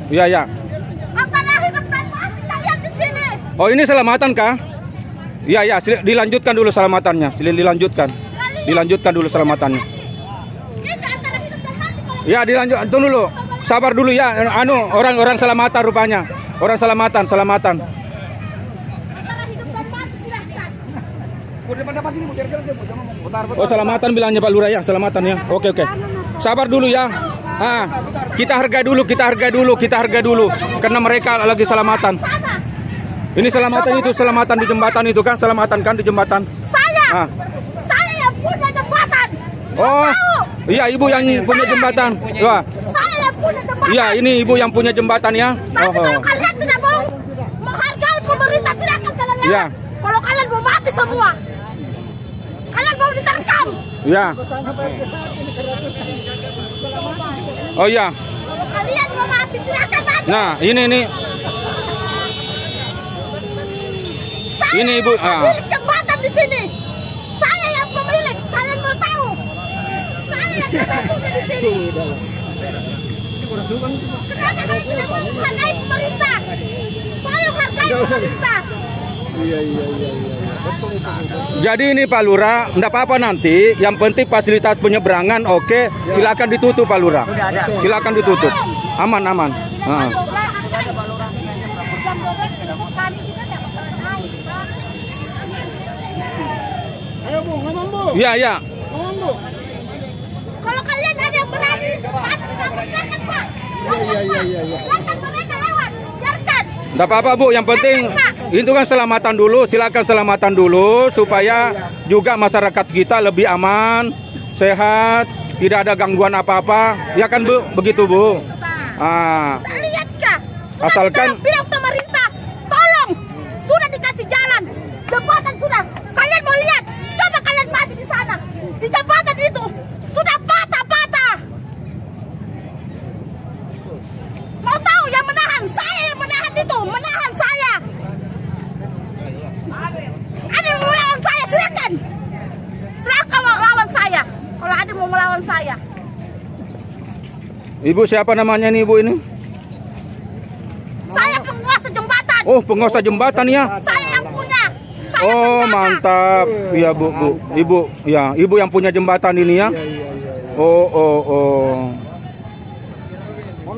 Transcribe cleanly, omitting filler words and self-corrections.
Iya, ya. Antara hidup dan mati kalian di sini. Oh, ini selamatan kah? Iya, ya. Dilanjutkan dulu selamatannya. Dilanjutkan. Dilanjutkan dulu selamatannya. Ini antara hidup dan mati kalau Ya, dilanjut. Tunggu dulu. Sabar dulu ya. Orang selamatan rupanya. Orang selamatan. antara hidup dan mati silahkan. Oh, selamatan bilangnya Pak Lurah ya, selamatan ya. Oke. Sabar dulu ya. Kita hargai dulu. Karena mereka lagi selamatan. Ini selamatan di jembatan itu kan, selamatan kan di jembatan. Saya yang punya jembatan. Oh, iya ibu yang punya jembatan. Wah. Saya yang punya jembatan. Iya, ini ibu yang punya jembatan ya. Tapi kalau kalian tidak mau menghargai pemerintah, silakan kalian lewat. Ya. Kalau kalian mau mati semua, kalian mau diterkam. Ya. Oh iya. Kalau kalian mau mati, silakan mati. Nah, ini. Saya Ini ibu. yang pemilik jembatan di sini. Saya yang pemilik. Kalian mau tahu? Saya yang kebetulan di sini. Kenapa kalian tidak mau menghargai pemerintah? Tolong hargai pemerintah. Iya. Jadi ini Pak Lurah, enggak apa-apa nanti. Yang penting fasilitas penyeberangan oke, silakan ditutup Pak Lurah. Silakan ditutup. Aman. Ayo Bu, ngomong Bu. Iya. Ngomong Bu. Kalau kalian ada yang berani, mati silakan Pak. Iya. Silakan mereka lewat, biarkan. Enggak apa-apa Bu, yang penting itu kan selamatan dulu, silakan selamatan dulu supaya juga masyarakat kita lebih aman, sehat, tidak ada gangguan apa-apa. Ya kan Bu, begitu Bu. Tak lihatkah? Sudah Asalkan- bilang pemerintah, tolong, sudah dikasih jalan, jembatan sudah. Kalian mau lihat? Coba kalian mati di sana, di jembatan itu sudah patah. Mau tahu yang menahan? Saya yang menahan itu, menahan saya. Ada yang mau melawan saya, silakan. Silakan mau lawan saya. Kalau ada mau melawan saya. Ibu siapa namanya nih Ibu ini? Saya penguasa jembatan. Oh, penguasa jembatan ya. Saya yang punya. Saya Oh, penjaga. mantap. Iya Bu. Ibu yang punya jembatan ini ya. Oh.